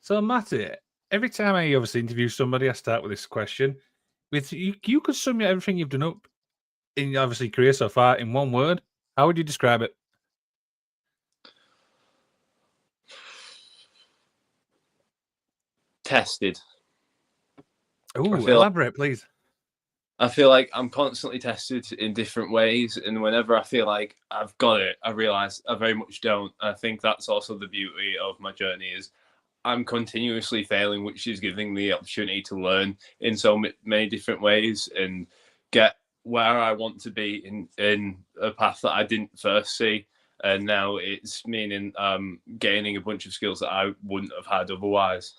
So, Matty, every time I obviously interview somebody, I start with this question. With you could sum everything you've done up in your obviously career so far in one word. How would you describe it? Tested. Ooh, elaborate, please. I feel like I'm constantly tested in different ways, and whenever I feel like I've got it, I realise I very much don't. I think that's also the beauty of my journey is I'm continuously failing, which is giving me the opportunity to learn in so many different ways and get where I want to be in a path that I didn't first see. And now it's meaning gaining a bunch of skills that I wouldn't have had otherwise.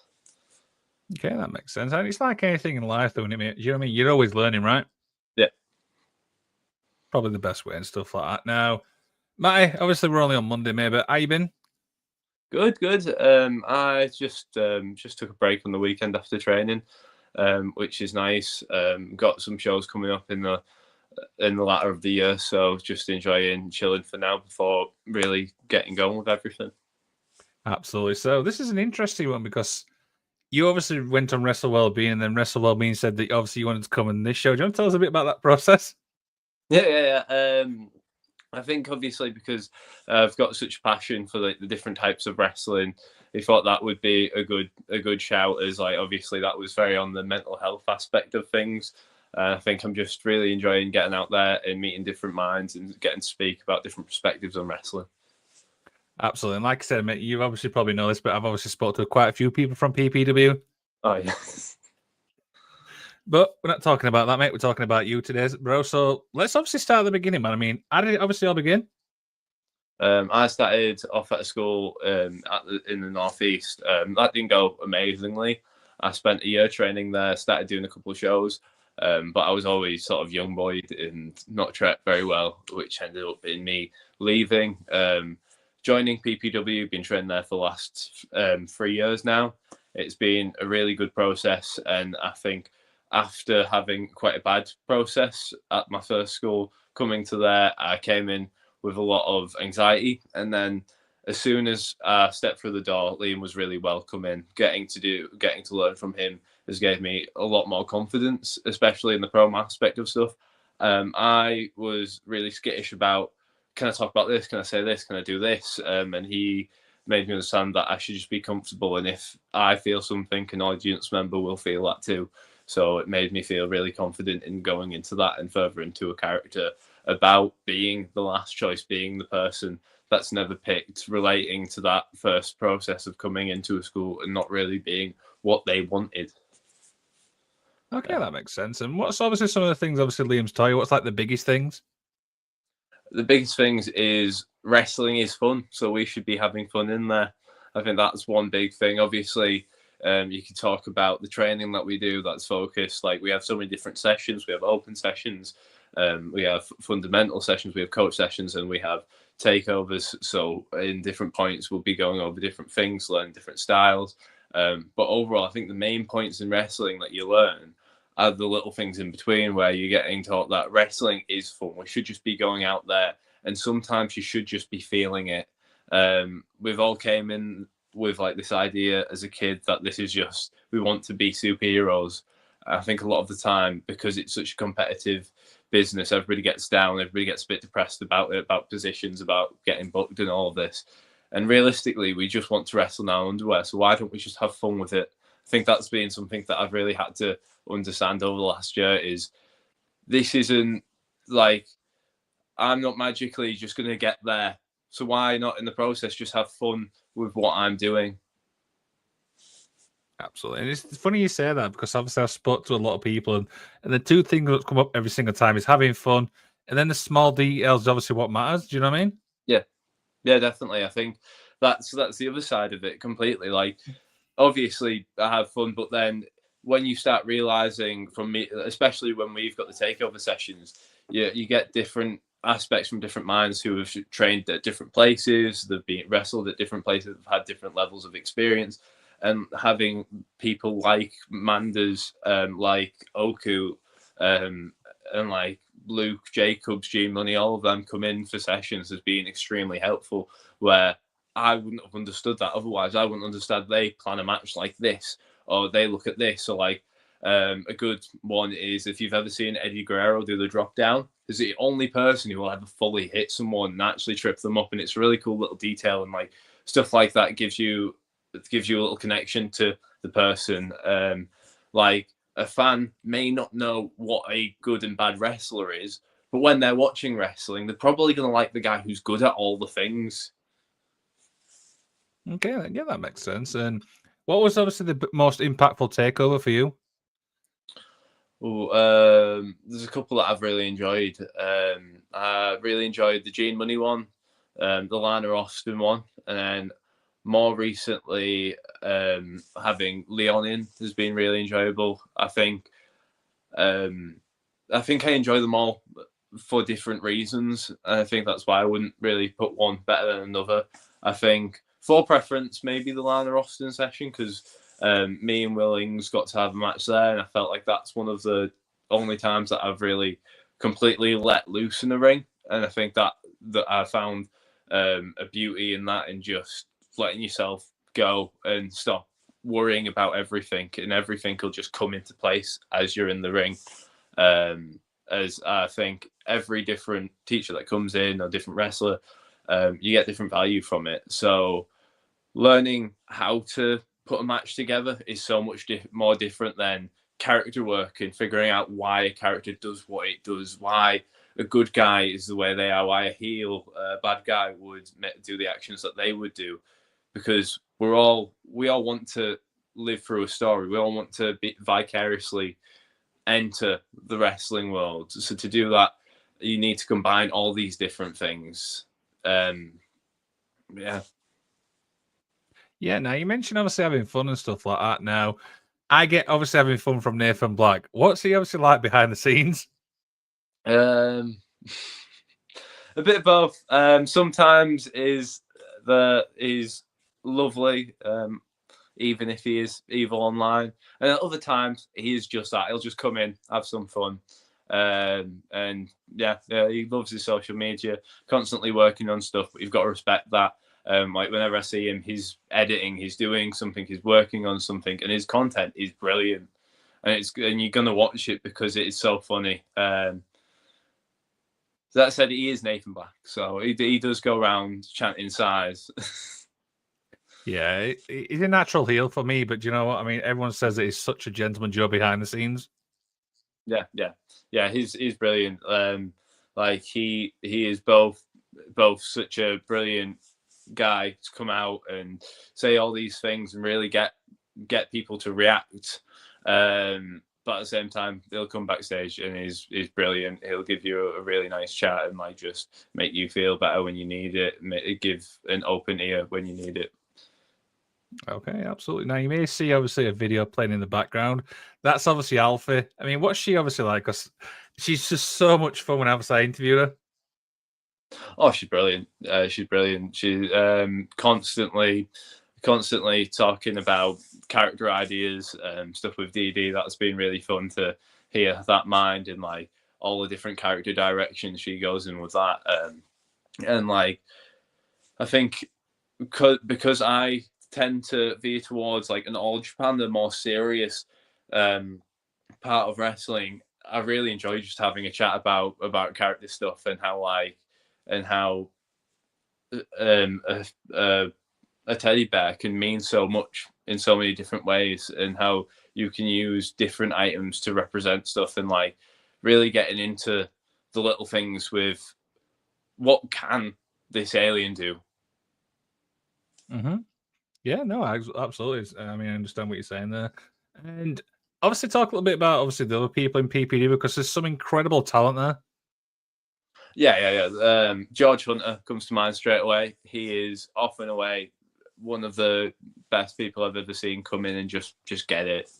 Okay, that makes sense. And it's like anything in life, though, isn't it? You know what I mean? You're always learning, right? Yeah. Probably the best way and stuff like that. Now, Matty, obviously we're only on Monday, mate, but how you been? Good, good. I just took a break on the weekend after training, which is nice. Got some shows coming up in the latter of the year, so just enjoying chilling for now before really getting going with everything. Absolutely. So this is an interesting one because you obviously went on Wrestle Wellbeing, and then Wrestle Wellbeing said that obviously you wanted to come on this show. Do you want to tell us a bit about that process? Yeah. I think obviously because I've got such a passion for the different types of wrestling, I thought that would be a good shout. As like obviously that was very on the mental health aspect of things. I think I'm just really enjoying getting out there and meeting different minds and getting to speak about different perspectives on wrestling. Absolutely. And like I said, mate, you obviously probably know this, but I've obviously spoke to quite a few people from PPW. Oh yeah. But we're not talking about that, mate. We're talking about you today, bro. So let's obviously start at the beginning, man. I mean, how did it obviously all begin? I started off at a school in the northeast. That didn't go amazingly. I spent a year training there, started doing a couple of shows, but I was always sort of young boy and not tracked very well, which ended up in me leaving, joining PPW. Been training there for the last 3 years now. It's been a really good process, and I think after having quite a bad process at my first school, coming to there, I came in with a lot of anxiety. And then as soon as I stepped through the door, Liam was really welcoming. Getting to learn from him has gave me a lot more confidence, especially in the promo aspect of stuff. I was really skittish about, can I talk about this? Can I say this? Can I do this? And he made me understand that I should just be comfortable. And if I feel something, an audience member will feel that too. So it made me feel really confident in going into that and further into a character about being the last choice, being the person that's never picked, relating to that first process of coming into a school and not really being what they wanted. Okay, that makes sense. And what's obviously some of the things obviously Liam's taught you? What's like the biggest things? The biggest things is wrestling is fun, so we should be having fun in there. I think that's one big thing. Obviously, you can talk about the training that we do that's focused. Like we have so many different sessions. We have open sessions, we have fundamental sessions, we have coach sessions, and we have takeovers. So in different points, we'll be going over different things, learn different styles. But overall, I think the main points in wrestling that you learn are the little things in between where you're getting taught that wrestling is fun. We should just be going out there, and sometimes you should just be feeling it. We've all came in with like this idea as a kid that this is just, we want to be superheroes. I think a lot of the time, because it's such a competitive business, everybody gets down, everybody gets a bit depressed about it, about positions, about getting booked and all of this. And realistically, we just want to wrestle in our underwear. So why don't we just have fun with it? I think that's been something that I've really had to understand over the last year is this isn't like, I'm not magically just going to get there. So why not in the process just have fun with what I'm doing? Absolutely. And it's funny you say that because obviously I've spoke to a lot of people and the two things that come up every single time is having fun and then the small details obviously what matters. Do you know what I mean? Yeah, definitely. I think that's the other side of it completely. Like, obviously, I have fun, but then when you start realizing from me, especially when we've got the takeover sessions, you get different aspects from different minds who have trained at different places, they've been wrestled at different places, they've had different levels of experience, and having people like Manders, like Oku, and like Luke, Jacobs, G Money, all of them come in for sessions has been extremely helpful. Where I wouldn't have understood that otherwise. I wouldn't understand they plan a match like this, or they look at this, or like a good one is if you've ever seen Eddie Guerrero do the drop down. He's the only person who will ever fully hit someone and actually trip them up, and it's a really cool little detail, and like stuff like that gives you a little connection to the person. Like a fan may not know what a good and bad wrestler is, but when they're watching wrestling, they're probably going to like the guy who's good at all the things. Okay, yeah, that makes sense. And what was obviously the most impactful takeover for you? Ooh, there's a couple that I've really enjoyed. I really enjoyed the Gene Money one, the Lana Austin one, and then more recently, having Leon in has been really enjoyable. I think I enjoy them all for different reasons, and I think that's why I wouldn't really put one better than another. I think for preference, maybe the Lana Austin session, because me and Willings got to have a match there, and I felt like that's one of the only times that I've really completely let loose in the ring, and I think that I found a beauty in that, and just letting yourself go and stop worrying about everything, and everything will just come into place as you're in the ring. As I think every different teacher that comes in, or different wrestler, you get different value from it. So learning how to put a match together is so much more different than character work and figuring out why a character does what it does, why a good guy is the way they are, why a heel, a bad guy would do the actions that they would do, because we all want to live through a story. We all want to be vicariously enter the wrestling world. So to do that, you need to combine all these different things. Yeah. Yeah, now you mentioned obviously having fun and stuff like that. Now, I get obviously having fun from Nathan Black. What's he obviously like behind the scenes? A bit of both. Sometimes is lovely, even if he is evil online, and at other times he is just that. He'll just come in, have some fun, and yeah, he loves his social media, constantly working on stuff. But you've got to respect that. Like whenever I see him, he's editing, he's doing something, he's working on something, and his content is brilliant. And you're gonna watch it because it is so funny. That said, he is Nathan Black, so he does go around chanting size. Yeah, he's a natural heel for me, but do you know what? I mean, everyone says that he's such a gentleman Joe behind the scenes. Yeah. He's brilliant. Like he is both such a brilliant guy to come out and say all these things and really get people to react. But at the same time, he'll come backstage and he's brilliant. He'll give you a really nice chat and like just make you feel better when you need it. Give an open ear when you need it. Okay, absolutely. Now you may see obviously a video playing in the background. That's obviously Alfie. I mean, what's she obviously like? Because she's just so much fun when I interviewed her. Oh, she's brilliant. She's brilliant. She's constantly talking about character ideas, stuff with DD. That's been really fun to hear that mind and like all the different character directions she goes in with that. And like, I think because I tend to veer towards like an All Japan, the more serious part of wrestling, I really enjoy just having a chat about character stuff and how a teddy bear can mean so much in so many different ways, and how you can use different items to represent stuff, and like really getting into the little things with what can this alien do. Mm-hmm. Yeah, no, absolutely. I mean, I understand what you're saying there. And obviously talk a little bit about obviously the other people in PPW, because there's some incredible talent there. Yeah. George Hunter comes to mind straight away. He is off and away one of the best people I've ever seen come in and just get it.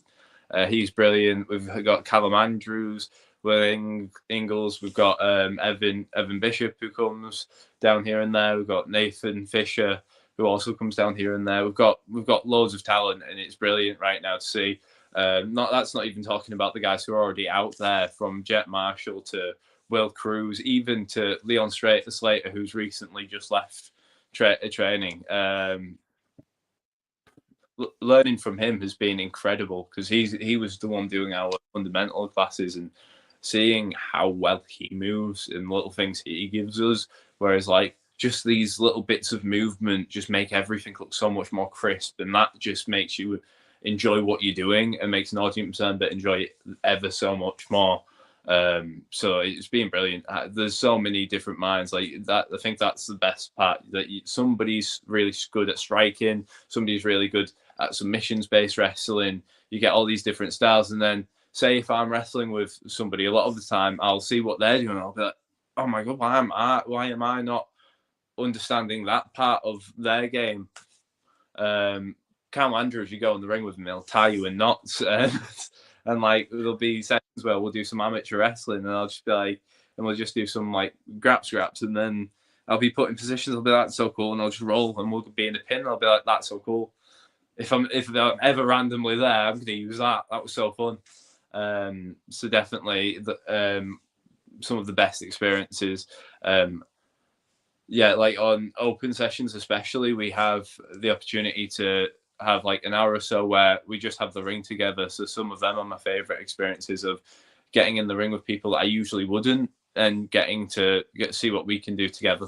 He's brilliant. We've got Callum Andrews, Will Ingalls. We've got Evan Bishop, who comes down here and there. We've got Nathan Fisher, who also comes down here and there. We've got loads of talent, and it's brilliant right now to see. That's not even talking about the guys who are already out there, from Jet Marshall to Will Cruz, even to Leon Slater, who's recently just left training. Learning from him has been incredible because he was the one doing our fundamental classes, and seeing how well he moves and little things he gives us, whereas like just these little bits of movement just make everything look so much more crisp, and that just makes you enjoy what you're doing and makes an audience member enjoy it ever so much more. So it's been brilliant. There's so many different minds like that. I think that's the best part, that somebody's really good at striking, somebody's really good at submissions-based wrestling. You get all these different styles, and then say if I'm wrestling with somebody, a lot of the time I'll see what they're doing, and I'll be like, oh my god, why am I not understanding that part of their game? Carl Andrews, you go in the ring with him, he'll tie you in knots, and like there'll be sessions where we'll do some amateur wrestling, and I'll just be like, and we'll just do some like scraps, and then I'll be put in positions, I'll be like, that's so cool, and I'll just roll, and we'll be in a pin, and I'll be like, that's so cool. If I'm ever randomly there, I'm going to use that. That was so fun. So definitely some of the best experiences. Yeah, like on open sessions especially, we have the opportunity to have like an hour or so where we just have the ring together. So some of them are my favorite experiences of getting in the ring with people that I usually wouldn't, and getting to see what we can do together.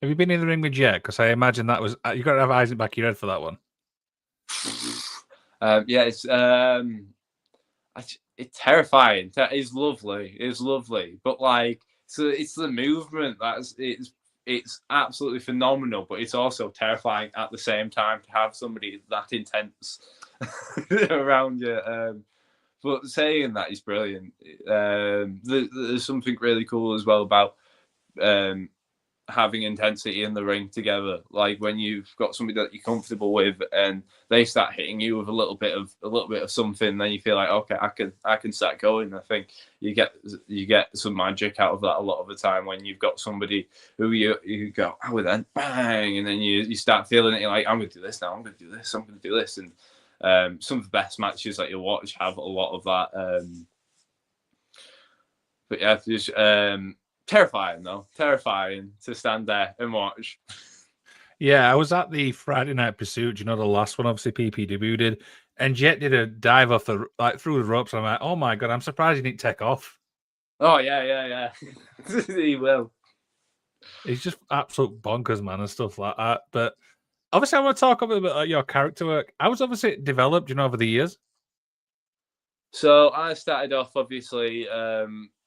Have you been in the ring with Jet? Because I imagine that was you got to have eyes in the back of your head for that one. Yeah, it's terrifying. It's lovely, but like, so it's the movement it's absolutely phenomenal, but it's also terrifying at the same time to have somebody that intense around you. But saying that is brilliant. There's something really cool as well about having intensity in the ring together. Like when you've got somebody that you're comfortable with, and they start hitting you with a little bit of something, then you feel like, okay, I can start going. I think you get some magic out of that a lot of the time when you've got somebody who you go, oh, then bang, and then you start feeling it. You're like, I'm going to do this now. I'm going to do this. I'm going to do this. And some of the best matches that you'll watch have a lot of that. But yeah, just terrifying to stand there and watch. Yeah, I was at the Friday Night Pursuit. You know, the last one, obviously PPW did, and Jet did a dive off through the ropes. And I'm like, oh my god, I'm surprised he didn't take off. Oh yeah. He will. He's just absolute bonkers, man, and stuff like that. But obviously, I want to talk a bit about your character work. How was obviously developed, over the years? So I started off, obviously,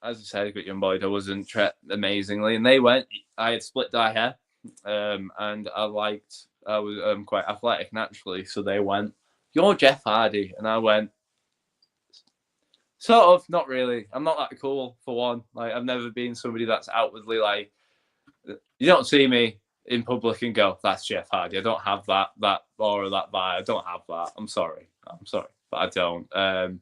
as I said, I got young boy. I wasn't amazingly, and I had split dye hair, and I was quite athletic naturally. So they went, "You're Jeff Hardy," and I went, sort of, not really. I'm not that cool for one. Like I've never been somebody that's outwardly like. You don't see me in public and go, "That's Jeff Hardy." I don't have that aura, that vibe. I don't have that. I'm sorry, but I don't.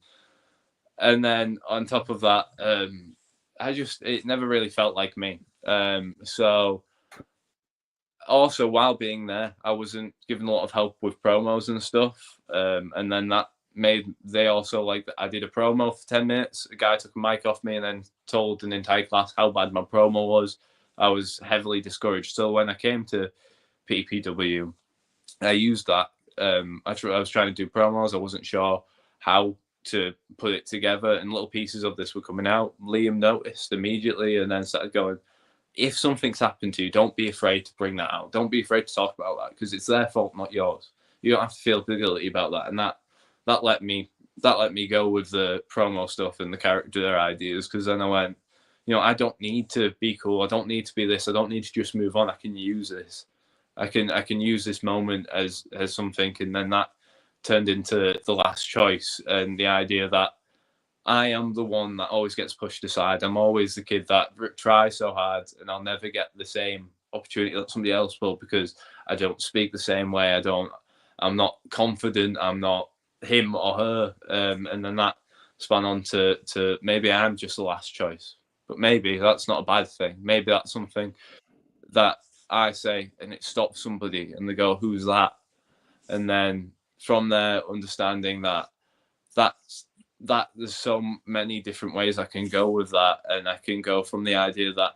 And then on top of that, it never really felt like me. So also while being there, I wasn't given a lot of help with promos and stuff. And then they also like I did a promo for 10 minutes. A guy took a mic off me and then told an entire class how bad my promo was. I was heavily discouraged. So when I came to PPW, I used that. I was trying to do promos. I wasn't sure how to put it together, and little pieces of this were coming out. Liam noticed immediately and then started going, if something's happened to you, don't be afraid to bring that out. Don't be afraid to talk about that, because it's their fault, not yours. You don't have to feel guilty about that. And that let me go with the promo stuff and the character ideas, because then I went, I don't need to be cool. I don't need to be this. I don't need to just move on. I can use this. I can use this moment as something. And then that turned into the last choice, and the idea that I am the one that always gets pushed aside. I'm always the kid that tries so hard, and I'll never get the same opportunity that somebody else will, because I don't speak the same way. I'm not confident. I'm not him or her. And then that span on to maybe I'm just the last choice, but maybe that's not a bad thing. Maybe that's something that I say and it stops somebody and they go, who's that? And then from there, understanding that there's so many different ways I can go with that, and I can go from the idea that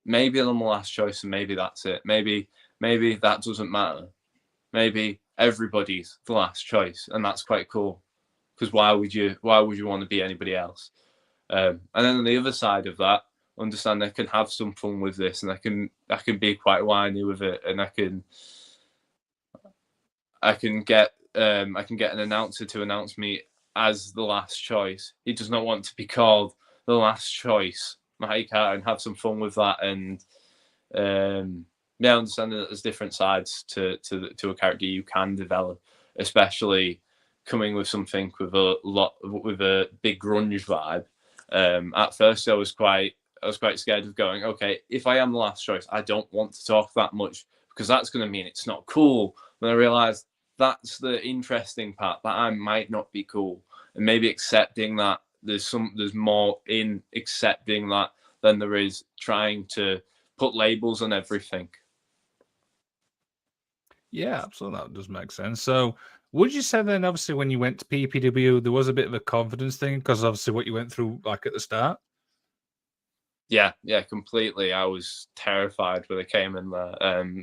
maybe I'm the last choice and maybe that's it. Maybe maybe that doesn't matter. Maybe everybody's the last choice, and that's quite cool. Because why would you want to be anybody else? And then on the other side of that, understand I can have some fun with this, and I can be quite whiny with it, and I can get an announcer to announce me as the last choice. He does not want to be called the last choice, Matty Carter, and have some fun with that. And yeah, understand that there's different sides to a character you can develop, especially coming with something with a big grunge vibe. At first, I was quite scared of going, okay, if I am the last choice, I don't want to talk that much because that's going to mean it's not cool. Then I realized that's the interesting part, that I might not be cool, and maybe accepting that there's more in accepting that than there is trying to put labels on everything. Yeah, absolutely. That does make sense. So, would you say then, obviously, when you went to PPW, there was a bit of a confidence thing because obviously what you went through, like at the start? Yeah, completely. I was terrified when I came in there.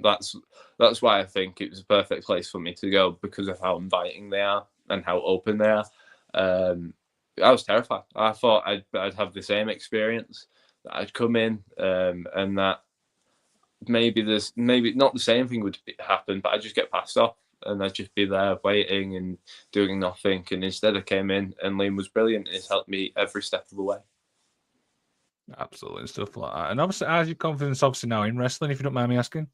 That's why I think it was a perfect place for me to go, because of how inviting they are and how open they are. I was terrified. I thought I'd have the same experience, that I'd come in, and that maybe not the same thing would happen, but I'd just get passed off and I'd just be there waiting and doing nothing. And instead I came in, and Liam was brilliant. It's helped me every step of the way. Absolutely, and stuff like that. And obviously, how's your confidence obviously now in wrestling, if you don't mind me asking?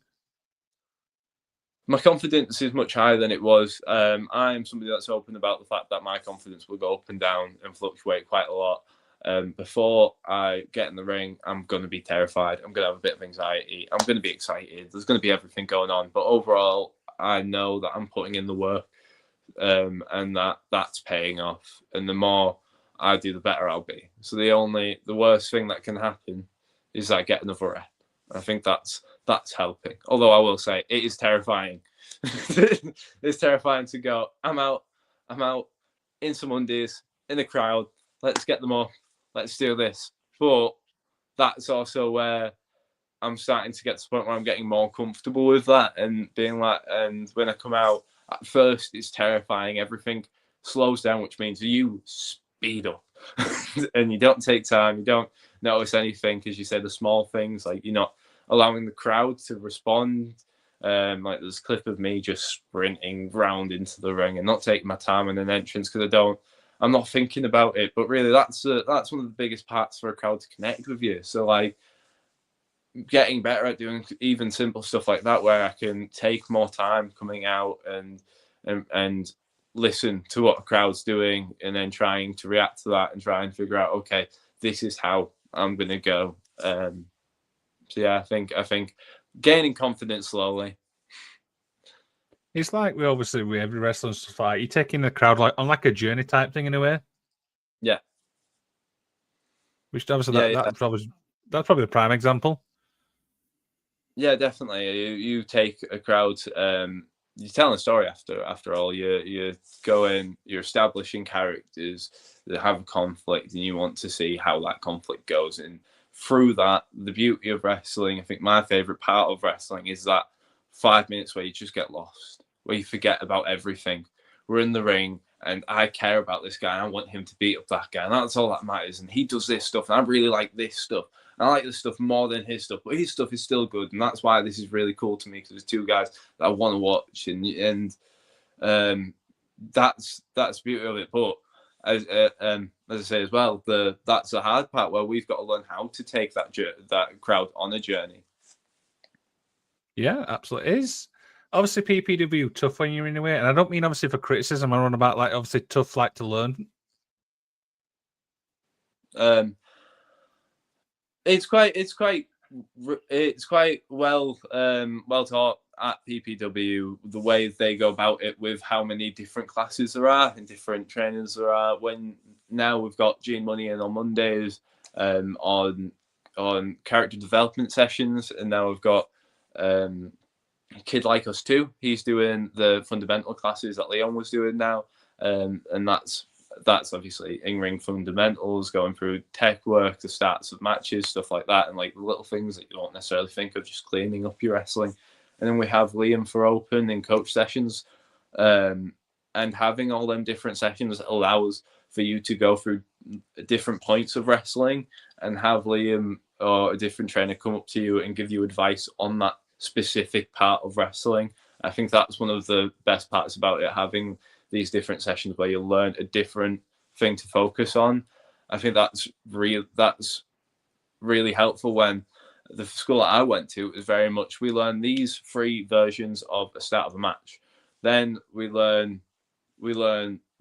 My confidence is much higher than it was. I'm somebody that's open about the fact that my confidence will go up and down and fluctuate quite a lot. Before I get in the ring, I'm going to be terrified. I'm going to have a bit of anxiety. I'm going to be excited. There's going to be everything going on. But overall, I know that I'm putting in the work, and that's paying off. And the more I do, the better I'll be. So the worst thing that can happen is that I get another rep. I think that's helping. Although I will say it is terrifying. It's terrifying to go, I'm out in some undies, in a crowd. Let's get them up. Let's do this. But that's also where I'm starting to get to the point where I'm getting more comfortable with that and being like, and when I come out, at first it's terrifying. Everything slows down, which means you speed up and you don't take time. You don't notice anything, because you say the small things, like you're not allowing the crowd to respond. Like there's a clip of me just sprinting round into the ring and not taking my time in an entrance because I'm not thinking about it. But really, that's one of the biggest parts for a crowd to connect with you. So like getting better at doing even simple stuff like that, where I can take more time coming out and listen to what a crowd's doing, and then trying to react to that and try and figure out, okay, this is how I'm gonna go. So yeah, I think gaining confidence slowly. It's like we every wrestler and stuff like you're taking the crowd like on like a journey type thing in a way. Yeah. Which obviously Yeah. that's probably the prime example. Yeah, definitely. You take a crowd. You're telling a story after all. You're going. You're establishing characters that have a conflict, and you want to see how that conflict goes. And through that, the beauty of wrestling, I think my favorite part of wrestling is that 5 minutes where you just get lost, where you forget about everything. We're in the ring, and I care about this guy, and I want him to beat up that guy, and that's all that matters. And he does this stuff, and I really like this stuff. I like this stuff more than his stuff, but his stuff is still good, and that's why this is really cool to me, because there's two guys that I want to watch, and that's the beauty of it. But as I say as well, that's the hard part, where we've got to learn how to take that crowd on a journey. Yeah, absolutely. It is obviously PPW tough when you're in a way, and I don't mean obviously for criticism. I run about like obviously tough like to learn. It's quite well taught at PPW, the way they go about it, with how many different classes there are and different trainers there are. When now we've got Gene Money in on Mondays, on character development sessions, and now we've got a kid like us too. He's doing the fundamental classes that Leon was doing now, and that's obviously in-ring fundamentals, going through tech work, the starts of matches, stuff like that, and like little things that you don't necessarily think of, just cleaning up your wrestling. and then we have Liam for open and coach sessions. And having all them different sessions allows for you to go through different points of wrestling and have Liam or a different trainer come up to you and give you advice on that specific part of wrestling. I think that's one of the best parts about it, having these different sessions where you learn a different thing to focus on. I think that's really helpful. When the school that I went to, it was very much, we learn these 3 versions of the start of a match. Then we learn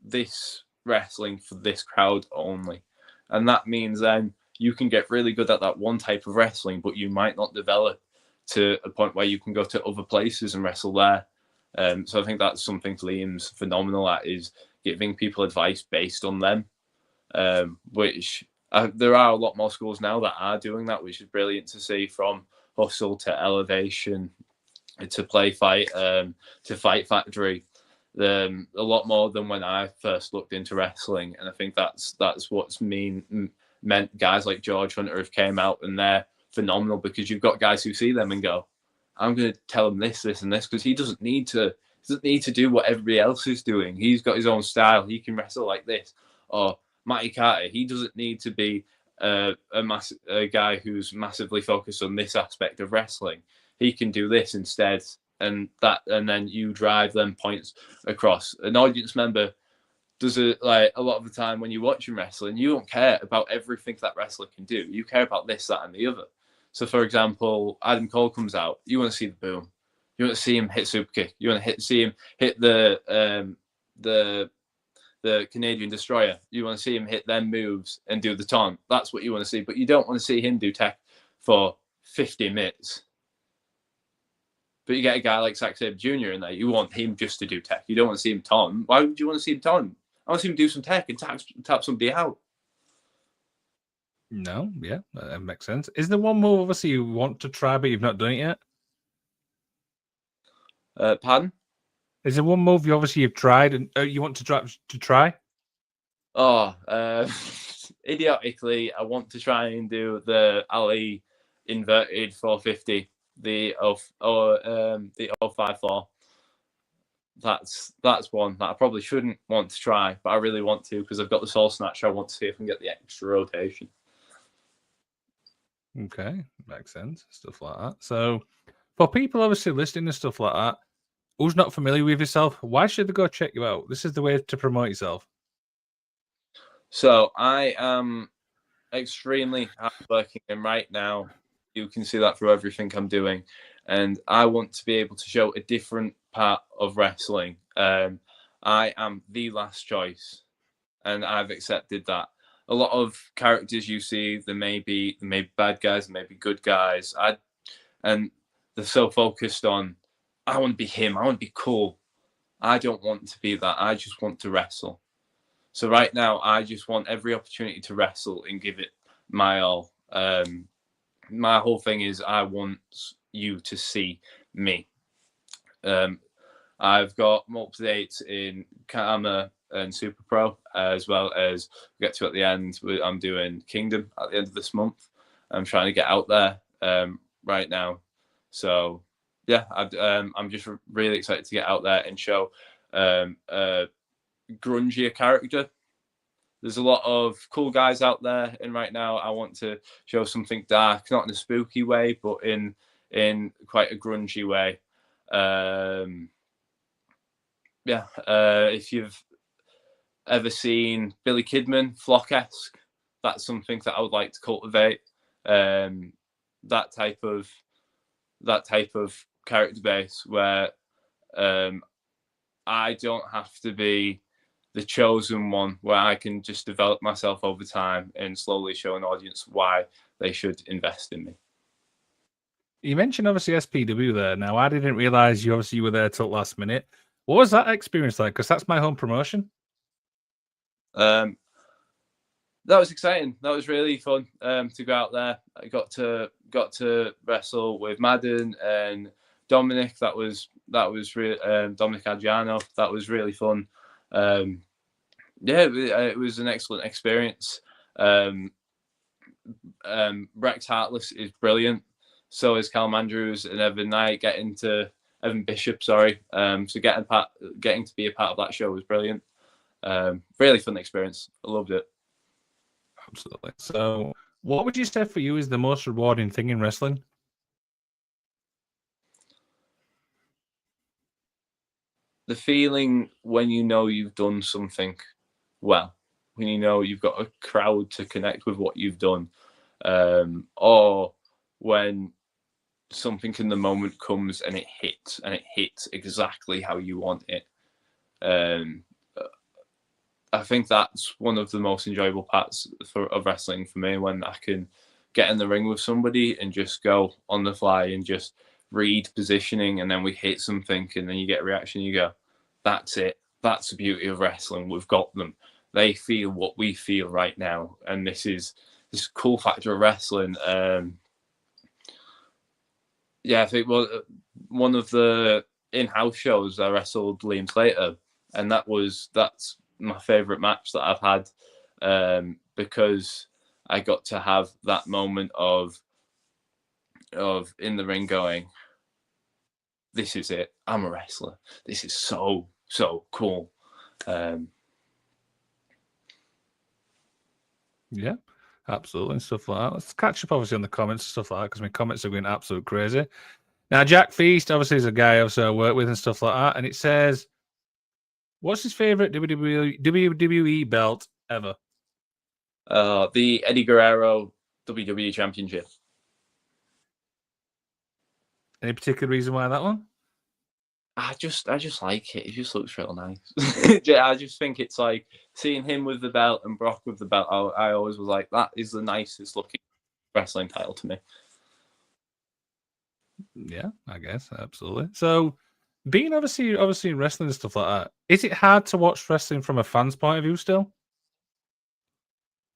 this wrestling for this crowd only. And that means then you can get really good at that one type of wrestling, but you might not develop to a point where you can go to other places and wrestle there. So I think that's something Liam's phenomenal at, is giving people advice based on them, which there are a lot more schools now that are doing that, which is brilliant to see, from Hustle to Elevation to Play Fight to Fight Factory. A lot more than when I first looked into wrestling, and I think that's what's meant guys like George Hunter have came out, and they're phenomenal, because you've got guys who see them and go, I'm going to tell him this, this, and this, because he doesn't need to do what everybody else is doing. He's got his own style. He can wrestle like this. Or Matty Carter, he doesn't need to be a guy who's massively focused on this aspect of wrestling. He can do this instead. And then you drive them points across. An audience member does it, like, a lot of the time when you're watching wrestling, you don't care about everything that wrestler can do. You care about this, that, and the other. So, for example, Adam Cole comes out. You want to see the boom. You want to see him hit super kick. You want to see him hit the Canadian Destroyer. You want to see him hit them moves and do the taunt. That's what you want to see. But you don't want to see him do tech for 50 minutes. But you get a guy like Zack Sabre Jr. in there. You want him just to do tech. You don't want to see him taunt. Why would you want to see him taunt? I want to see him do some tech and tap somebody out. No, yeah, that makes sense. Is there one move obviously you want to try but you've not done it yet? Pardon? Is there one move you've tried and you want to try? Oh, idiotically, I want to try and do the Ali inverted 450, the 054. That's one that I probably shouldn't want to try, but I really want to, because I've got the Soul Snatcher. I want to see if I can get the extra rotation. Okay, makes sense. Stuff like that. So, for people obviously listening to stuff like that, who's not familiar with yourself, why should they go check you out? This is the way to promote yourself. So I am extremely hardworking, and right now you can see that through everything I'm doing. And I want to be able to show a different part of wrestling. I am the last choice, and I've accepted that. A lot of characters you see, they may be bad guys, they may be good guys. And they're so focused on, I want to be him, I want to be cool. I don't want to be that. I just want to wrestle. So right now, I just want every opportunity to wrestle and give it my all. My whole thing is, I want you to see me. I've got multiple dates in Karma and Super Pro, as well as get to at the end. I'm doing Kingdom at the end of this month. I'm trying to get out there right now. So yeah, I'm just really excited to get out there and show a grungier character. There's a lot of cool guys out there, and right now I want to show something dark, not in a spooky way, but in quite a grungy way. If you've ever seen Billy Kidman, Flock-esque, that's something that I would like to cultivate. That type of character base where I don't have to be the chosen one, where I can just develop myself over time and slowly show an audience why they should invest in me. You mentioned obviously SPW there. Now, I didn't realize you were there till last minute. What was that experience like? Because that's my home promotion. That was exciting. That was really fun to go out there. I got to wrestle with Madden and Dominic. That was really Dominic Adriano. That was really fun. It was an excellent experience. Rex Heartless is brilliant. So is Callum Andrews and Evan Bishop. So getting to be a part of that show was brilliant. Really fun experience. I loved it. Absolutely. So, what would you say for you is the most rewarding thing in wrestling? The feeling when you know you've done something well, when you know you've got a crowd to connect with what you've done, or when something in the moment comes and it hits exactly how you want it. I think that's one of the most enjoyable parts of wrestling for me, when I can get in the ring with somebody and just go on the fly and just read positioning, and then we hit something and then you get a reaction. You go, that's it. That's the beauty of wrestling. We've got them. They feel what we feel right now, and this is cool factor of wrestling. I think one of the in-house shows I wrestled Liam Slater, and that's my favorite match that I've had, because I got to have that moment of in the ring going, this is it. I'm a wrestler. This is so cool. Yeah, absolutely, and stuff like that. Let's catch up, obviously, on the comments and stuff like that, because my comments are going absolute crazy. Now, Jack Feast, obviously, is a guy I work with and stuff like that, and it says, what's his favorite WWE belt ever? The Eddie Guerrero WWE Championship. Any particular reason why that one? I just like it. It just looks real nice. I just think it's like seeing him with the belt and Brock with the belt. I always was like, that is the nicest looking wrestling title to me. Yeah, I guess absolutely. So, being obviously in wrestling and stuff like that, is it hard to watch wrestling from a fan's point of view still?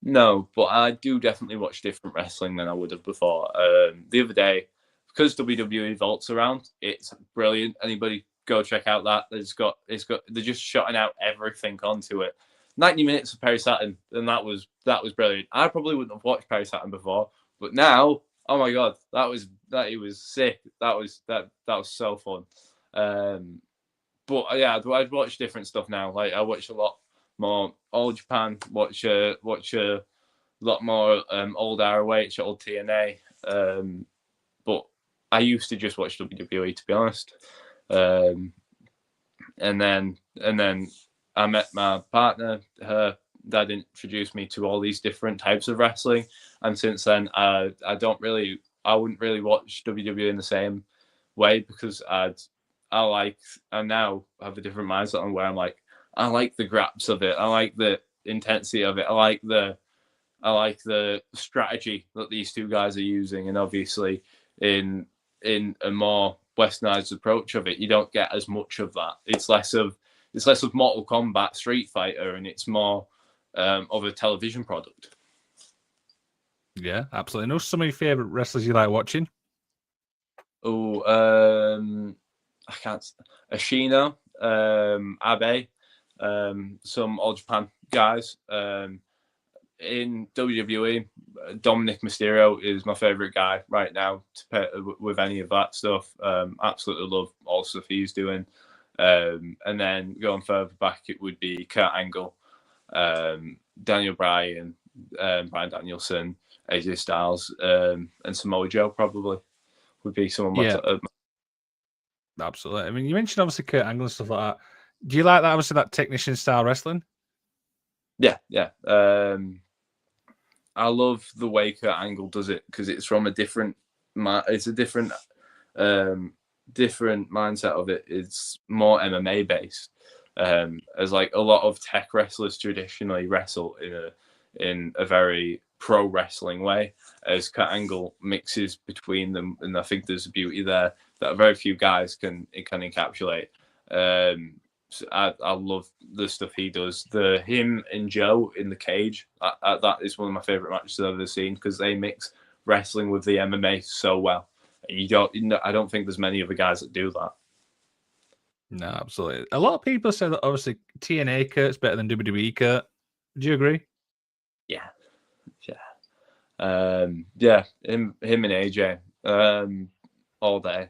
No, but I do definitely watch different wrestling than I would have before. The other day, because WWE Vault's around, it's brilliant. Anybody go check out that. They're just shotting out everything onto it. 90 minutes of Perry Saturn, and that was brilliant. I probably wouldn't have watched Perry Saturn before, but now, oh my god, he was sick. That was so fun. But yeah, I'd watch different stuff now. Like I watch a lot more All Japan. Watch a lot more old ROH, old TNA. But I used to just watch WWE, to be honest. And then I met my partner. Her dad introduced me to all these different types of wrestling, and since then, I wouldn't really watch WWE in the same way, because I now have a different mindset on where I'm like, I like the graps of it. I like the intensity of it. I like the strategy that these two guys are using, and obviously in a more westernized approach of it, you don't get as much of that. It's less of Mortal Kombat, Street Fighter, and it's more of a television product. Yeah, absolutely. Know some of your favorite wrestlers you like watching? Oh, I can't. Ashino, Abe, some All Japan guys. In WWE, Dominic Mysterio is my favorite guy right now to pair with any of that stuff. Absolutely love all the stuff he's doing. And then going further back, it would be Kurt Angle, Daniel Bryan, Bryan Danielson, AJ Styles, and Samoa Joe probably would be some of my absolutely. I mean, you mentioned obviously Kurt Angle and stuff like that. Do you like that? Obviously, that technician style wrestling. Yeah. I love the way Kurt Angle does it, because it's from a different. It's a different mindset of it. It's more MMA based, as like a lot of tech wrestlers traditionally wrestle in a very pro wrestling way, as Kurt Angle mixes between them, and I think there's a beauty there that very few guys can encapsulate. So I love the stuff he does. Him and Joe in the cage, that is one of my favorite matches I've ever seen, because they mix wrestling with the MMA so well. I don't think there's many other guys that do that. No, absolutely. A lot of people say that obviously TNA Kurt's better than WWE Kurt. Do you agree? Yeah. Him and AJ. all day.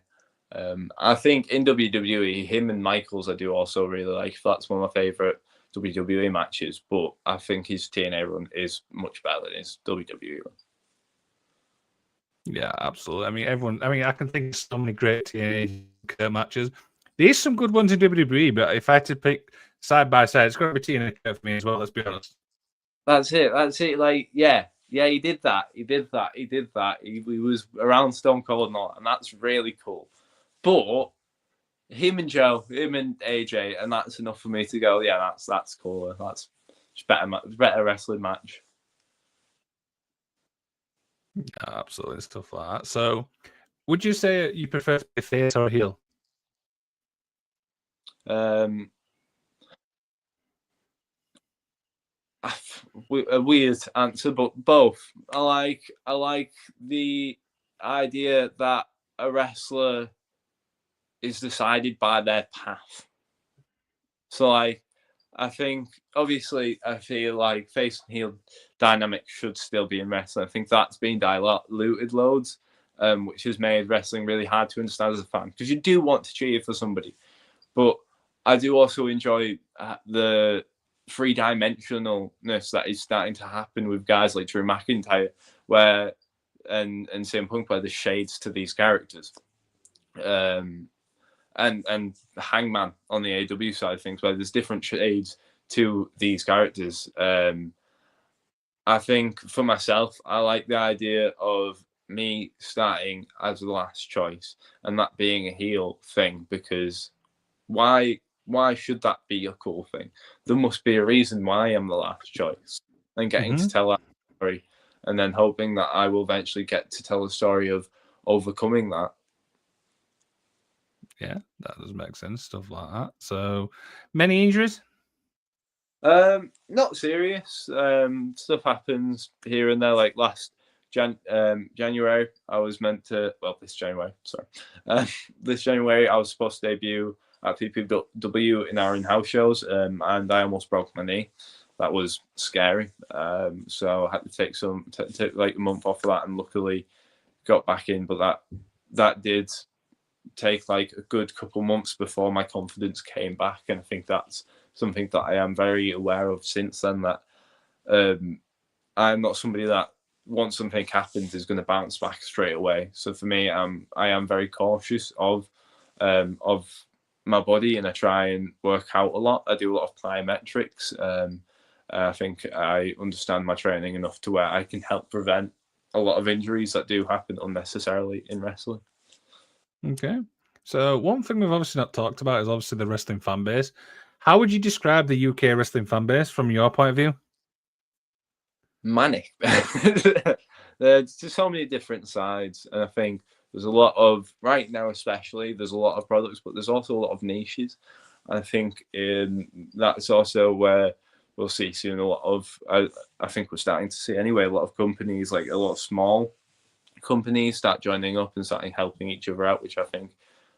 I think in WWE, him and Michaels, I do also really like. That's one of my favorite WWE matches. But I think his TNA run is much better than his WWE run. Yeah, absolutely. I mean, everyone. I mean, I can think of so many great TNA matches. There's some good ones in WWE, but if I had to pick side by side, it's got to be TNA for me as well. Let's be honest. That's it. That's it. Like, yeah, he did that. He did that. He was around Stone Cold and all, and that's really cool. But him and Joe, him and AJ, and that's enough for me to go. Yeah, that's cool. That's better wrestling match. Absolutely, stuff like that. So, would you say you prefer to be face or heel? A weird answer, but both. I like the idea that a wrestler is decided by their path. So I think obviously I feel like face and heel dynamic should still be in wrestling. I think that's been diluted loads, which has made wrestling really hard to understand as a fan because you do want to cheer for somebody, but I do also enjoy the three-dimensionalness that is starting to happen with guys like Drew McIntyre, where and CM Punk, where there's shades to these characters. And Hangman on the AW side of things, where there's different shades to these characters. I think for myself, I like the idea of me starting as the last choice and that being a heel thing, because why should that be a cool thing? There must be a reason why I'm the last choice, and getting to tell that story, and then hoping that I will eventually get to tell the story of overcoming that. Yeah, that does make sense. Stuff like that. So, many injuries? Not serious. Stuff happens here and there. Like last January, I was meant to. Well, this January, sorry. This January, I was supposed to debut at PPW in our in-house shows, and I almost broke my knee. That was scary. So I had to take like a month off of that, and luckily got back in. But that did take like a good couple months before my confidence came back, and I think that's something that I am very aware of since then, that I'm not somebody that once something happens is going to bounce back straight away. So for me, I am very cautious of my body, and I try and work out a lot. I do a lot of plyometrics. I think I understand my training enough to where I can help prevent a lot of injuries that do happen unnecessarily in wrestling. Okay. So, one thing we've obviously not talked about is obviously the wrestling fan base. How would you describe the UK wrestling fan base from your point of view? Manic. There's just so many different sides, and I think there's a lot of, right now especially, there's a lot of products, but there's also a lot of niches. I think that's also where we'll see soon a lot of, I think we're starting to see anyway, a lot of companies, like a lot of small companies, start joining up and starting helping each other out, which I think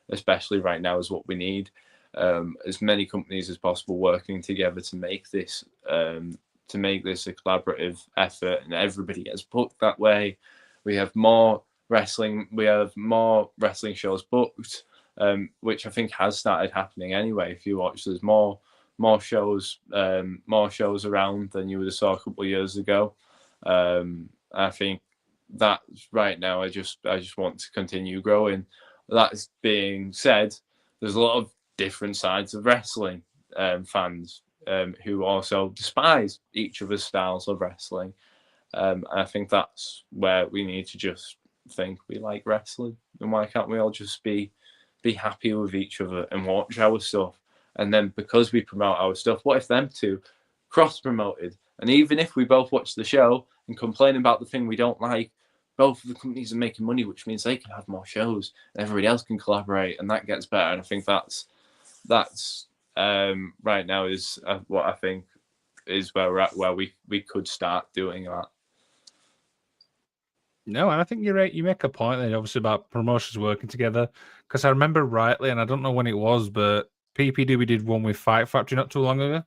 especially right now is what we need. As many companies as possible working together to make this a collaborative effort, and everybody gets booked that way. We have more wrestling shows booked, which I think has started happening anyway. If you watch, there's more shows around than you would have saw a couple of years ago. I think that right now I just want to continue growing. That being said, there's a lot of different sides of wrestling fans who also despise each other's styles of wrestling. I think that's where we need to just think we like wrestling, and why can't we all just be happy with each other and watch our stuff? And then because we promote our stuff, what if them two cross-promoted? And even if we both watch the show and complain about the thing we don't like, both of the companies are making money, which means they can have more shows and everybody else can collaborate, and that gets better. And I think that's right now is what I think is where we're at, where we could start doing that. No, and I think you're right. You make a point there, obviously, about promotions working together. Because I remember rightly, and I don't know when it was, but PPW did one with Fight Factory not too long ago.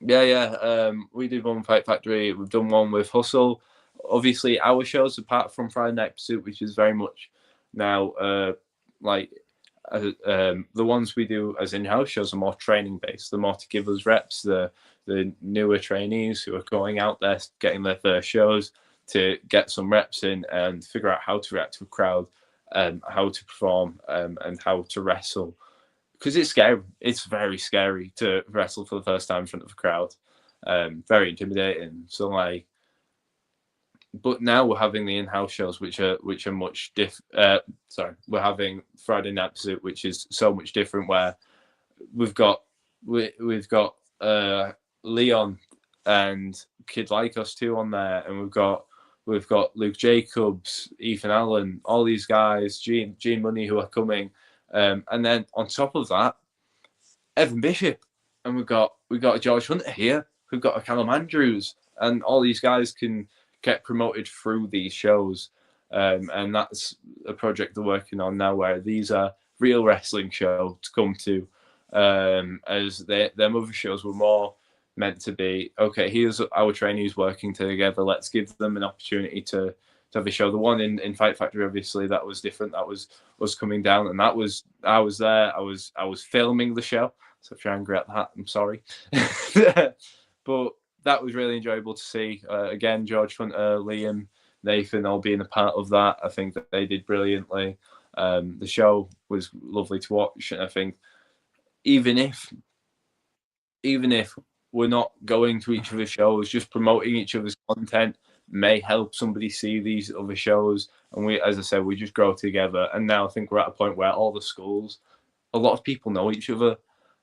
Yeah. We did one with Fight Factory. We've done one with Hustle. obviously our shows, apart from Friday Night Pursuit, which is very much now like the ones we do as in-house shows are more training based. They're more to give us reps. The newer trainees who are going out there getting their first shows to get some reps in and figure out how to react to a crowd, how to perform, and how to wrestle. Because it's scary. It's very scary to wrestle for the first time in front of a crowd. Very intimidating. So like, but now we're having the in-house shows, which are much we're having Friday Night Pursuit, which is so much different. Where we've got Leon and Kid Like Us too on there, and we've got Luke Jacobs, Ethan Allen, all these guys, Gene Money who are coming, and then on top of that, Evan Bishop, and we've got a George Hunter here, we've got a Callum Andrews, and all these guys can get promoted through these shows, and that's a project they're working on now, where these are real wrestling shows to come to, as their other shows were more meant to be, okay, here's our trainees working together, let's give them an opportunity to have a show. The one in Fight Factory, obviously, that was different. That was us coming down, and I was there. I was filming the show, so if you're angry at that, I'm sorry. But that was really enjoyable to see. Again, George Hunter, Liam, Nathan all being a part of that. I think that they did brilliantly. The show was lovely to watch, and I think even if we're not going to each other's shows, just promoting each other's content may help somebody see these other shows. And we, as I said, we just grow together. And now I think we're at a point where all the schools, a lot of people know each other.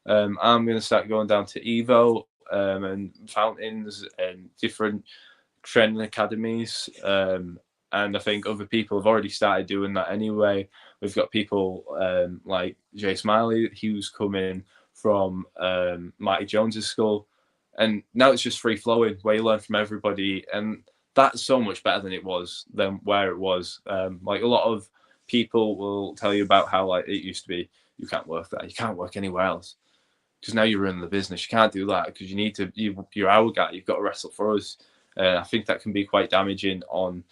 I'm going to start going down to Evo and Fountains and different training academies. And I think other people have already started doing that anyway. We've got people like Jay Smiley, who's coming from Matty Jones's school. And now it's just free flowing, where you learn from everybody. And that's so much better than where it was. Like a lot of people will tell you about how like it used to be, you can't work there, you can't work anywhere else. Because now you're running the business, you can't do that because you need to. You're our guy. You've got to wrestle for us. I think that can be quite damaging on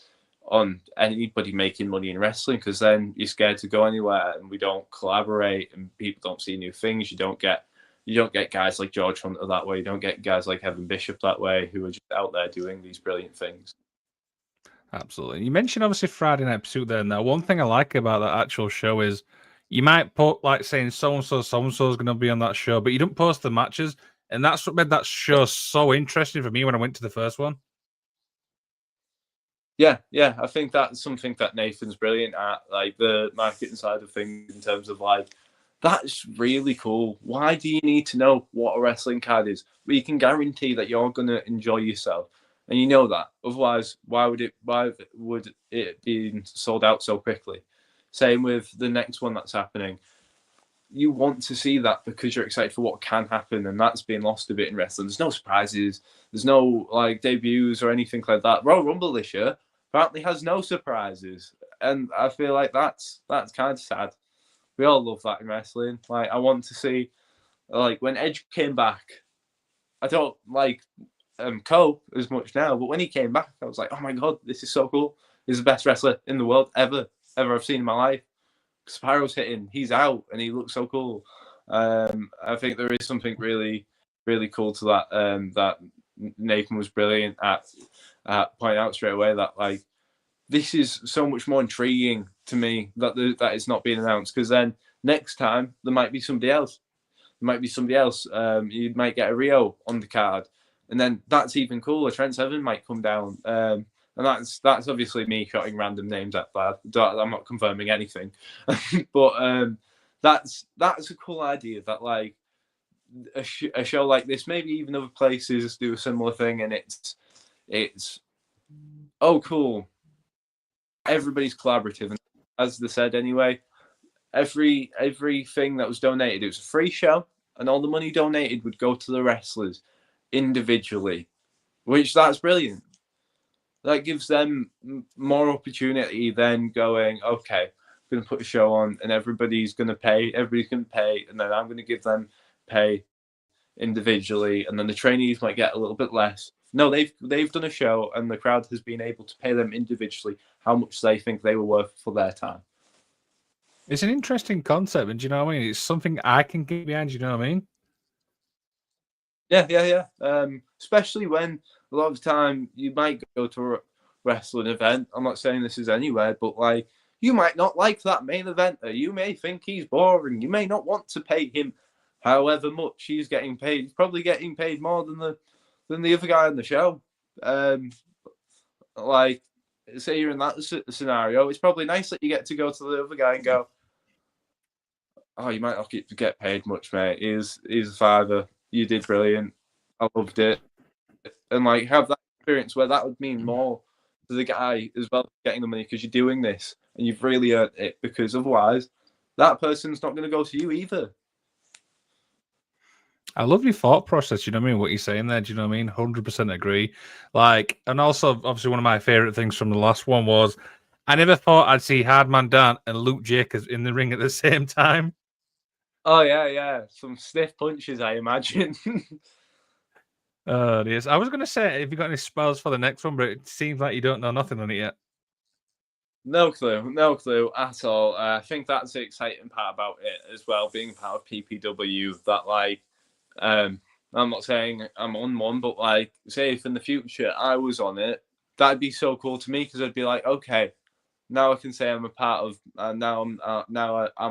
anybody making money in wrestling, because then you're scared to go anywhere, and we don't collaborate, and people don't see new things. You don't get guys like George Hunter that way. You don't get guys like Evan Bishop that way, who are just out there doing these brilliant things. Absolutely. You mentioned obviously Friday Night Pursuit there. Now, one thing I like about that actual show is you might put like saying so and so is going to be on that show, but you don't post the matches, and that's what made that show so interesting for me when I went to the first one. Yeah, I think that's something that Nathan's brilliant at, like the marketing side of things, in terms of like, that's really cool. Why do you need to know what a wrestling card is? Well, you can guarantee that you're going to enjoy yourself, and you know that. Otherwise, why would it be sold out so quickly? Same with the next one that's happening. You want to see that because you're excited for what can happen, and that's being lost a bit in wrestling. There's no surprises. There's no like debuts or anything like that. Royal Rumble this year apparently has no surprises, and I feel like that's kind of sad. We all love that in wrestling. Like, I want to see, like, when Edge came back, I don't like Cole as much now, but when he came back, I was like, oh my god, this is so cool. He's the best wrestler in the world ever I've seen in my life. Spyro's hitting, he's out, and he looks so cool. I think there is something really, really cool to that. That Nathan was brilliant at pointing out straight away, that like, this is so much more intriguing to me that it's not being announced, because then next time there might be somebody else. You might get a Rio on the card, and then that's even cooler. Trent Seven might come down, and that's obviously me shouting random names at that. I'm not confirming anything, but that's a cool idea. That like a show like this, maybe even other places do a similar thing, and it's oh cool. Everybody's collaborative, and as they said anyway, everything that was donated, it was a free show, and all the money donated would go to the wrestlers individually, which that's brilliant. That gives them more opportunity than going, okay, I'm going to put a show on and everybody's going to pay, and then I'm going to give them pay individually, and then the trainees might get a little bit less, No, they've done a show, and the crowd has been able to pay them individually how much they think they were worth for their time. It's an interesting concept, and do you know what I mean? It's something I can get behind. Do you know what I mean? Yeah. Especially when a lot of the time you might go to a wrestling event. I'm not saying this is anywhere, but like you might not like that main eventer. You may think he's boring. You may not want to pay him however much he's getting paid. He's probably getting paid more than the other guy on the show. Like say you're in that scenario, it's probably nice that you get to go to the other guy and go, "Oh, you might not get paid much, mate. He's a fiver. You did brilliant. I loved it." And like have that experience where that would mean more to the guy as well getting the money because you're doing this and you've really earned it, because otherwise that person's not going to go to you either. I love your thought process. You know what I mean? What you're saying there. Do you know what I mean? 100% agree. Like, and also, obviously, one of my favorite things from the last one was I never thought I'd see Hardman Dan and Luke Jacobs in the ring at the same time. Oh yeah, some stiff punches, I imagine. Oh, yes. I was going to say, have you got any spells for the next one? But it seems like you don't know nothing on it yet. No clue at all. I think that's the exciting part about it as well, being part of PPW. That like, I'm not saying I'm on one, but like, say if in the future I was on it, that'd be so cool to me because I'd be like, okay, now I can say I'm a part of. I'm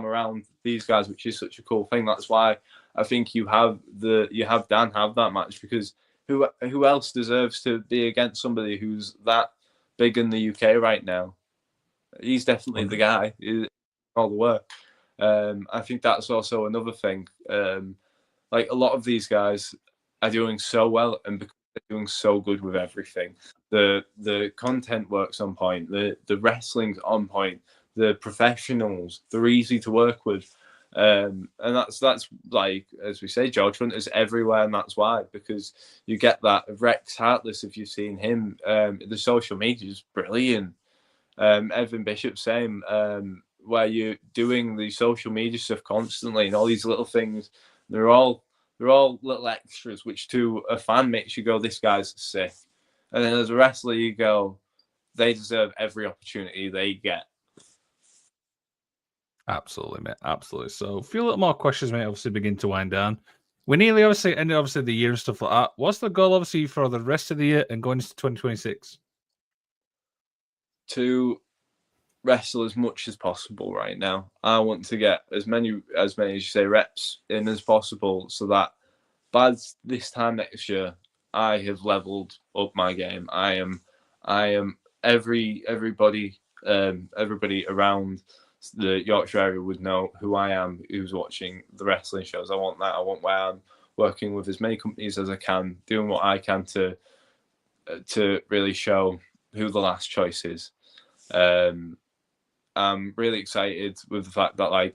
around these guys, which is such a cool thing. That's why I think you have Dan have that match, because who else deserves to be against somebody who's that big in the UK right now? He's definitely the guy. All the work. I think that's also another thing. Like a lot of these guys are doing so well, and because they're doing so good with everything, the content works on point, the wrestling's on point, the professionals, they're easy to work with. And that's like, as we say, George Hunter's everywhere, and that's why, because you get that. Rex Hartless, if you've seen him, the social media is brilliant. Evan Bishop, same, where you're doing the social media stuff constantly and all these little things. They're all little extras, which to a fan makes you go, "This guy's sick." And then as a wrestler, you go, "They deserve every opportunity they get." Absolutely, mate. Absolutely. So, a few little more questions, mate. Obviously, begin to wind down. We nearly obviously ended obviously the year and stuff like that. What's the goal, obviously, for the rest of the year and going into 2026? To wrestle as much as possible right now. I want to get as many as you say reps in as possible, so that by this time next year, I have leveled up my game. I am everybody around the Yorkshire area would know who I am, who's watching the wrestling shows. I want that. I want where I'm working with as many companies as I can, doing what I can to really show who the last choice is. I'm really excited with the fact that like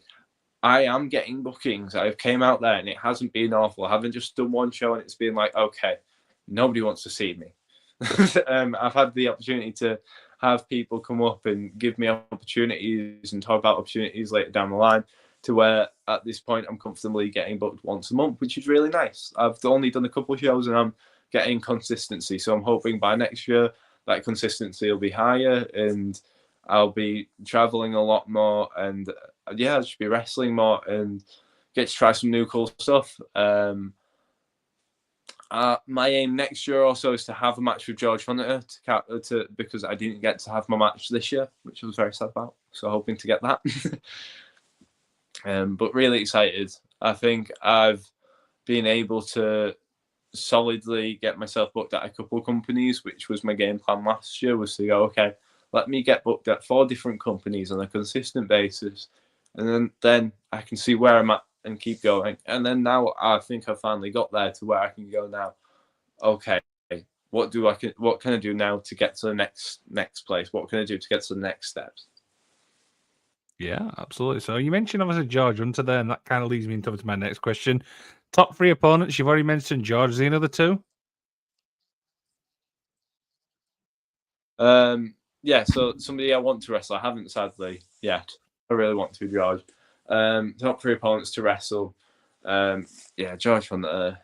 I am getting bookings. I've came out there and it hasn't been awful. I haven't just done one show and it's been like, okay, nobody wants to see me. I've had the opportunity to have people come up and give me opportunities and talk about opportunities later down the line, to where at this point I'm comfortably getting booked once a month, which is really nice. I've only done a couple of shows and I'm getting consistency. So I'm hoping by next year that consistency will be higher and I'll be traveling a lot more, and I should be wrestling more and get to try some new cool stuff. My aim next year also is to have a match with George Hunter because I didn't get to have my match this year, which I was very sad about. So hoping to get that. But really excited. I think I've been able to solidly get myself booked at a couple of companies, which was my game plan last year, was to go, okay, let me get booked at 4 different companies on a consistent basis, and then I can see where I'm at and keep going. And then now I think I've finally got there to where I can go now. Okay, what can I do now to get to the next place? What can I do to get to the next steps? Yeah, absolutely. So you mentioned obviously George Hunter there, and that kind of leads me into my next question. Top 3 opponents. You've already mentioned George. Is the other 2? Yeah, so somebody I want to wrestle. I haven't, sadly, yet. I really want to, George. Top 3 opponents to wrestle. George Hunter.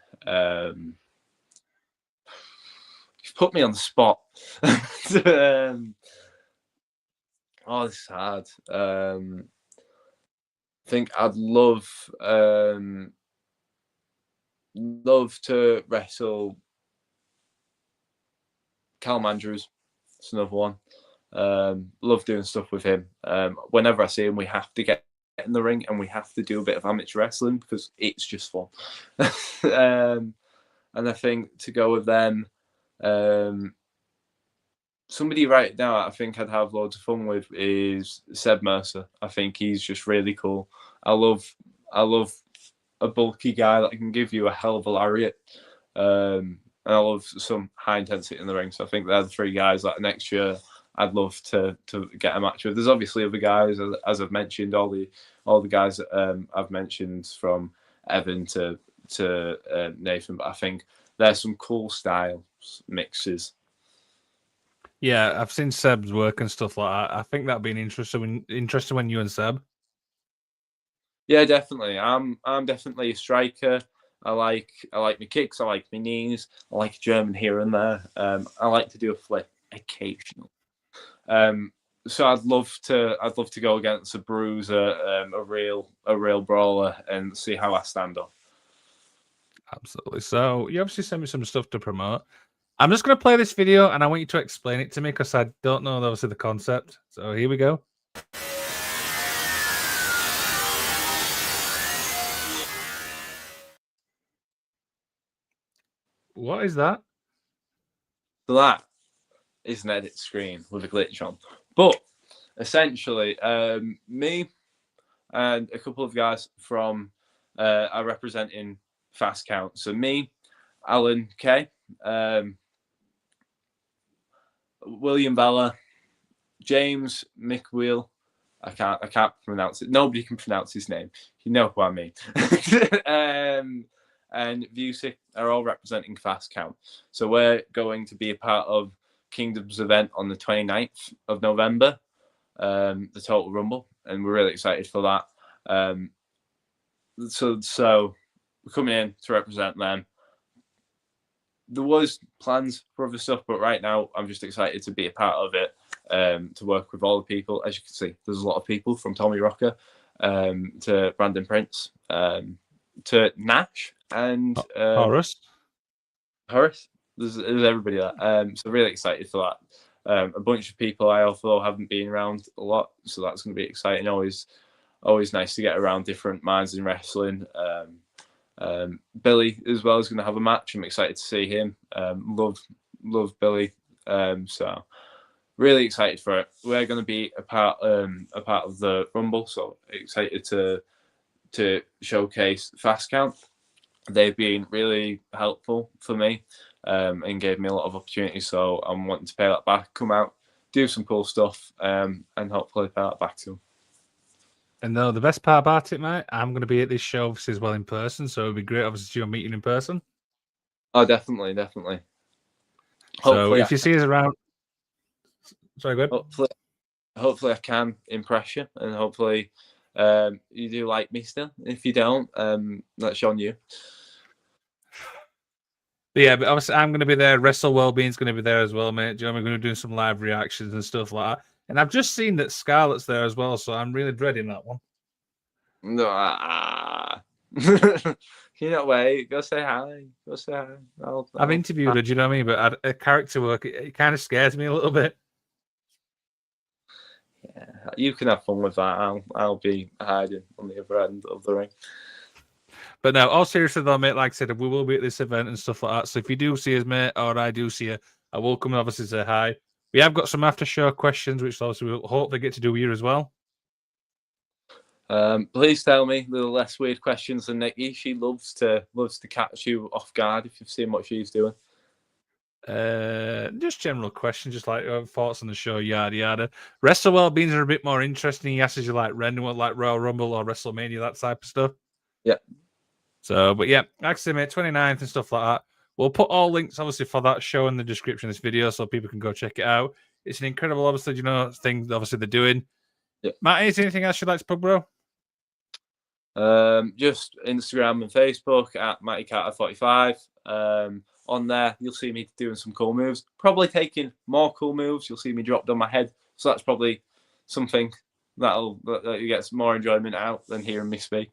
put me on the spot. Oh, this is hard. I think I'd love to wrestle Cal Andrews. It's another one. Love doing stuff with him. Whenever I see him, we have to get in the ring and we have to do a bit of amateur wrestling because it's just fun. And I think to go with them, somebody right now I think I'd have loads of fun with is Seb Mercer. I think he's just really cool. I love a bulky guy that can give you a hell of a lariat. And I love some high intensity in the ring. So I think they're the three guys that next year I'd love to get a match with. There's obviously other guys, as I've mentioned, all the guys that I've mentioned from Evan to Nathan, but I think there's some cool style mixes. Yeah, I've seen Seb's work and stuff like that. I think that'd be an interesting when you and Seb. Yeah, definitely. I'm definitely a striker. I like my kicks. I like my knees. I like a German here and there. I like to do a flip occasionally. So I'd love to go against a bruiser, a real brawler, and see how I stand up. Absolutely. So you obviously sent me some stuff to promote. I'm just going to play this video, and I want you to explain it to me because I don't know obviously the concept. So here we go. What is that? So that is an edit screen with a glitch on. But essentially, me and a couple of guys from are representing Fast Count. So me, Alan K, William Bella, James McWheel. I can't pronounce it. Nobody can pronounce his name. You know who I mean. And Vusic are all representing Fast Count. So we're going to be a part of Kingdom's event on the 29th of November, the Total Rumble, and we're really excited for that. So we're coming in to represent them. There was plans for other stuff, but right now I'm just excited to be a part of it, to work with all the people. As you can see, there's a lot of people from Tommy Rocker to Brandon Prince to Nash and Horace. There's everybody there. So really excited for that. A bunch of people I also haven't been around a lot, so that's going to be exciting. Always nice to get around different minds in wrestling. Billy as well is going to have a match. I'm excited to see him. Love Billy. So really excited for it. We're going to be a part of the Rumble, so excited to showcase Fast Count. They've been really helpful for me and gave me a lot of opportunities. So I'm wanting to pay that back, come out, do some cool stuff, and hopefully pay that back to them. And though the best part about it, mate, I'm going to be at this show obviously as well in person, so it'd be great obviously to meet you in person. Oh, definitely. So if you see us around, sorry, go ahead. Hopefully I can impress you, and hopefully you do like me still. If you don't, that's on you. But yeah, but obviously I'm going to be there. Wrestle Wellbeing's going to be there as well, mate. Do you know we're going to do some live reactions and stuff like that. And I've just seen that Scarlett's there as well, so I'm really dreading that one. No, can you not wait? Go say hi. I've interviewed her, do you know what I mean? But her character work, it kind of scares me a little bit. Yeah, you can have fun with that. I'll be hiding on the other end of the ring. But no, all seriously though, mate, like I said, we will be at this event and stuff like that. So if you do see us, mate, or I do see you, I will come and obviously say hi. We have got some after show questions, which obviously we'll hopefully get to do here as well. Please tell me a little less weird questions than Nikki. She loves to catch you off guard if you've seen what she's doing. Just general questions, just like thoughts on the show, yada yada. Wrestle Wellbeings are a bit more interesting. He asks you like random, like Royal Rumble or WrestleMania, that type of stuff. Yeah. So, but yeah, like I said, mate, 29th and stuff like that. We'll put all links, obviously, for that show in the description of this video so people can go check it out. It's an incredible, obviously, thing, obviously, they're doing. Yeah. Matt, is there anything else you'd like to plug, bro? Just Instagram and Facebook at MattyCarter45. On there, you'll see me doing some cool moves. Probably taking more cool moves. You'll see me dropped on my head. So that's probably something that you get more enjoyment out than hearing me speak.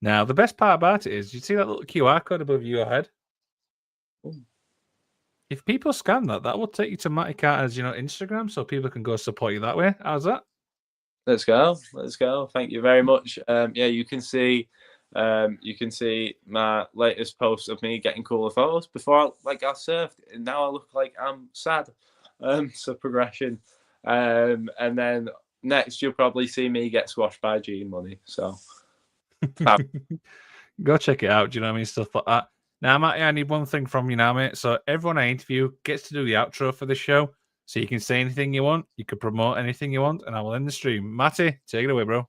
Now, the best part about it is, you see that little QR code above your head? Ooh. If people scan that, that will take you to Matty Carter's, Instagram, so people can go support you that way. How's that? Let's go. Thank you very much. Yeah, you can see my latest post of me getting cooler photos. Before I surfed, and now I look like I'm sad. So progression. And then next you'll probably see me get squashed by Gene Money. So go check it out. Do you know what I mean? Stuff like that. Now, Matty, I need one thing from you now, mate. So everyone I interview gets to do the outro for the show. So you can say anything you want, you can promote anything you want, and I will end the stream. Matty, take it away, bro.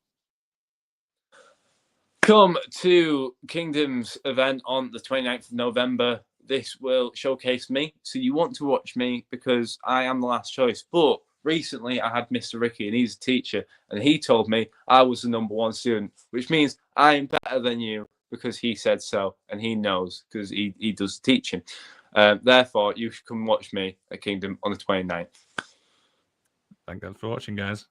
Come to Kingdom's event on the 29th of November. This will showcase me. So you want to watch me because I am the last choice. But recently I had Mr. Ricky, and he's a teacher, and he told me I was the #1 student, which means I'm better than you because he said so, and he knows because he does teaching. Therefore, you should come watch me at Kingdom on the 29th. Thank God for watching, guys.